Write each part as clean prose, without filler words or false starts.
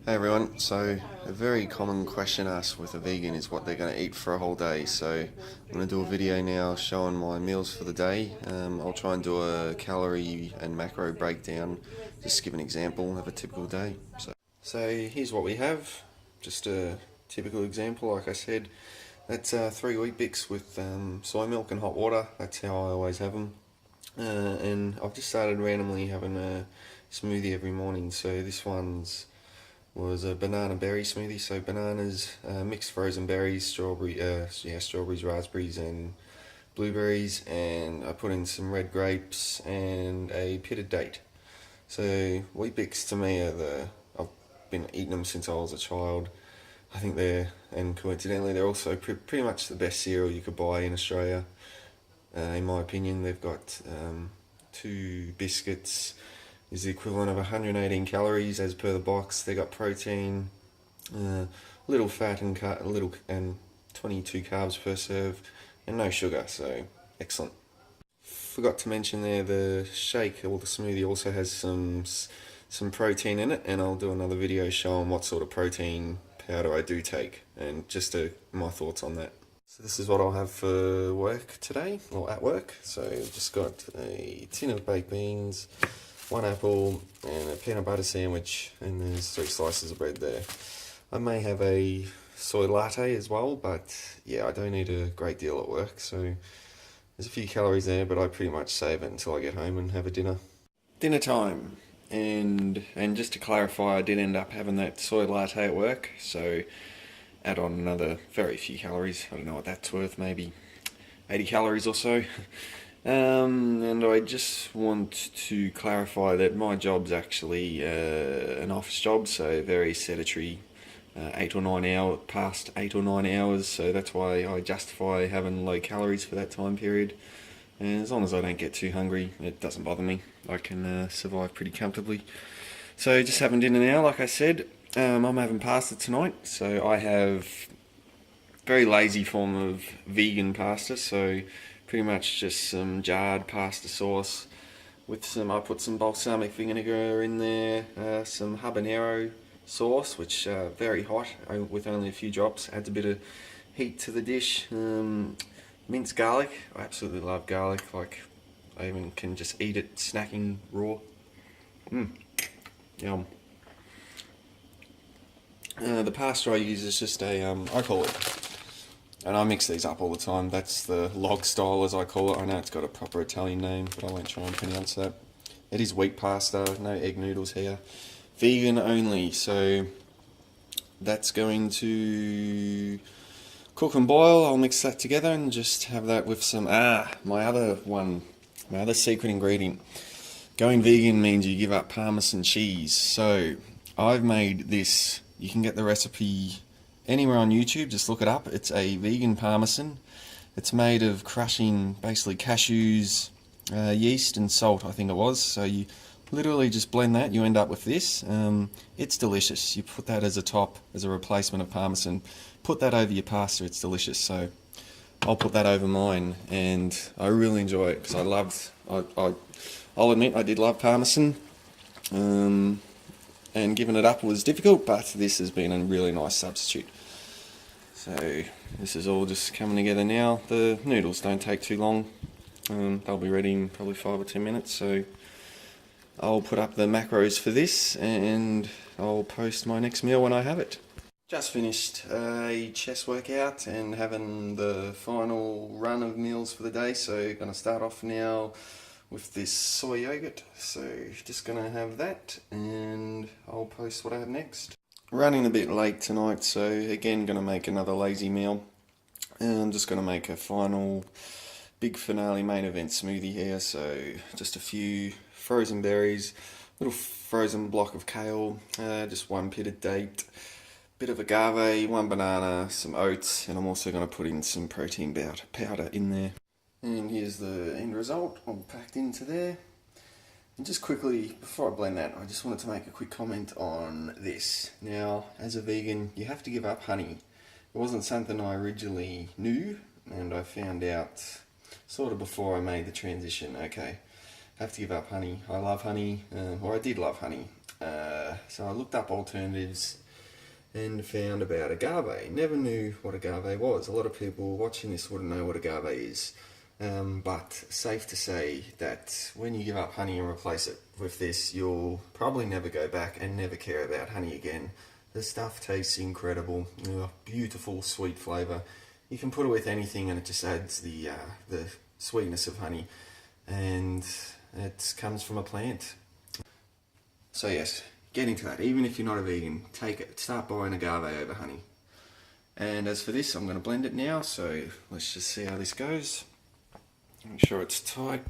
Hey everyone, so a very common question asked with a vegan is what they're going to eat for a whole day. So I'm going to do a video now showing my meals for the day. I'll try and do a calorie and macro breakdown, just give an example of a typical day. So here's what we have, just a typical example. Like I said, that's 3 wheat bix with soy milk and hot water. That's how I always have them. And I've just started randomly having a smoothie every morning. So this was a banana berry smoothie. So bananas, mixed frozen berries, strawberries, raspberries, and blueberries, and I put in some red grapes and a pitted date. So wheat bix to me I've been eating them since I was a child. I think and coincidentally, they're also pretty much the best cereal you could buy in Australia. In my opinion, they've got 2 biscuits is the equivalent of 118 calories as per the box. They got protein, little fat and 22 carbs per serve, and no sugar. So excellent. Forgot to mention there, the shake or the smoothie also has some protein in it, and I'll do another video showing what sort of protein powder I do take and just my thoughts on that. So this is what I'll have for work today, or at work. So I've just got a tin of baked beans, 1 apple, and a peanut butter sandwich, and there's 3 slices of bread there. I may have a soy latte as well, but yeah, I don't eat a great deal at work, so there's a few calories there, but I pretty much save it until I get home and have a dinner. Dinner time, and just to clarify, I did end up having that soy latte at work, so add on another very few calories. I don't know what that's worth, maybe 80 calories or so. And I just want to clarify that my job's actually an office job, so very sedentary, 8 or 9 hours, past 8 or 9 hours, so that's why I justify having low calories for that time period. And as long as I don't get too hungry, it doesn't bother me. I can survive pretty comfortably. So just having dinner now, like I said. I'm having pasta tonight, so I have very lazy form of vegan pasta, so pretty much just some jarred pasta sauce with I put some balsamic vinegar in there, some habanero sauce, which very hot with only a few drops, adds a bit of heat to the dish. Minced garlic, I absolutely love garlic, like I even can just eat it snacking raw. Yum. The pasta I use is just I call it, and I mix these up all the time, that's the log style as I call it. I know it's got a proper Italian name, but I won't try and pronounce that. It is wheat pasta, no egg noodles here. Vegan only, so that's going to cook and boil. I'll mix that together and just have that with some, my other secret ingredient. Going vegan means you give up Parmesan cheese, so I've made this. You can get the recipe anywhere on YouTube, just look it up. It's a vegan Parmesan. It's made of crushing basically cashews, yeast and salt, I think it was. So you literally just blend that, you end up with this. It's delicious. You put that as a top, as a replacement of Parmesan. Put that over your pasta, it's delicious. So I'll put that over mine, and I really enjoy it because I'll admit I did love Parmesan. And giving it up was difficult, but this has been a really nice substitute. So this is all just coming together now. The noodles don't take too long. They'll be ready in probably 5 or 10 minutes. So I'll put up the macros for this, and I'll post my next meal when I have it. Just finished a chest workout and having the final run of meals for the day. So going to start off now with this soy yogurt, so just gonna have that and I'll post what I have next. Running a bit late tonight, so again gonna make another lazy meal. And I'm just gonna make a final big finale main event smoothie here, so just a few frozen berries, little frozen block of kale, just 1 pitted date, bit of agave, 1 banana, some oats, and I'm also gonna put in some protein powder in there. And here's the end result, all packed into there. And just quickly, before I blend that, I just wanted to make a quick comment on this. Now, as a vegan, you have to give up honey. It wasn't something I originally knew, and I found out sort of before I made the transition. Okay, have to give up honey. I love honey, or I did love honey. So I looked up alternatives and found about agave. Never knew what agave was. A lot of people watching this wouldn't know what agave is. But safe to say that when you give up honey and replace it with this, you'll probably never go back and never care about honey again. The stuff tastes incredible. Beautiful sweet flavour. You can put it with anything and it just adds the sweetness of honey. And it comes from a plant. So yes, get into that. Even if you're not a vegan, take it. Start buying agave over honey. And as for this, I'm going to blend it now. So let's just see how this goes. Make sure it's tight.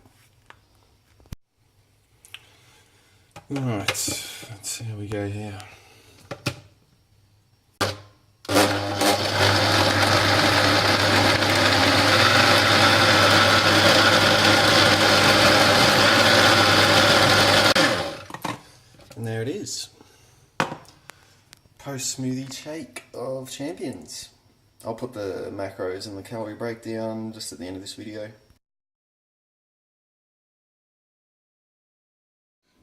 Alright, let's see how we go here. And there it is. Post-smoothie shake of champions. I'll put the macros and the calorie breakdown just at the end of this video.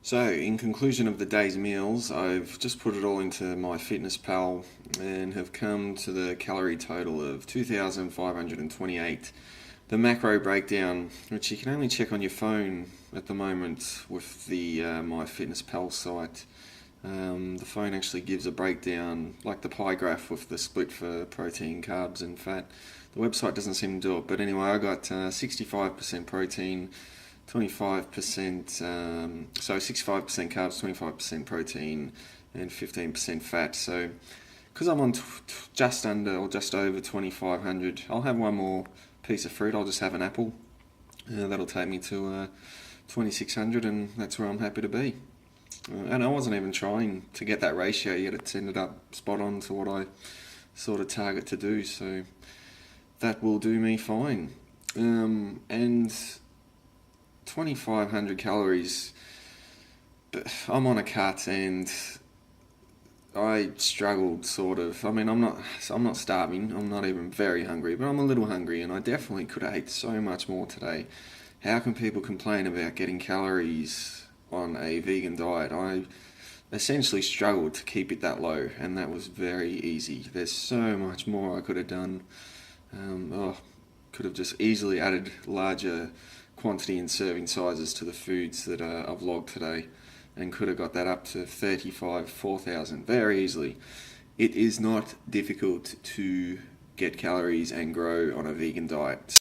So, in conclusion of the day's meals, I've just put it all into my fitness pal and have come to the calorie total of 2,528. The macro breakdown, which you can only check on your phone at the moment with the MyFitnessPal site. The phone actually gives a breakdown, like the pie graph with the split for protein, carbs and fat. The website doesn't seem to do it, but anyway, I got 65% protein, 25%, so 65% carbs, 25% protein, and 15% fat. So, because I'm on just under or just over 2,500, I'll have one more piece of fruit. I'll just have an apple. That'll take me to 2,600, and that's where I'm happy to be. And I wasn't even trying to get that ratio yet. It's ended up spot on to what I sort of target to do, so that will do me fine. And 2,500 calories, but I'm on a cut and I struggled sort of. I mean, I'm not starving, I'm not even very hungry, but I'm a little hungry, and I definitely could have ate so much more today. How can people complain about getting calories on a vegan diet? I essentially struggled to keep it that low, and that was very easy. There's so much more I could have done. Could have just easily added larger quantity and serving sizes to the foods that I've logged today, and could have got that up to 4,000 very easily. It is not difficult to get calories and grow on a vegan diet.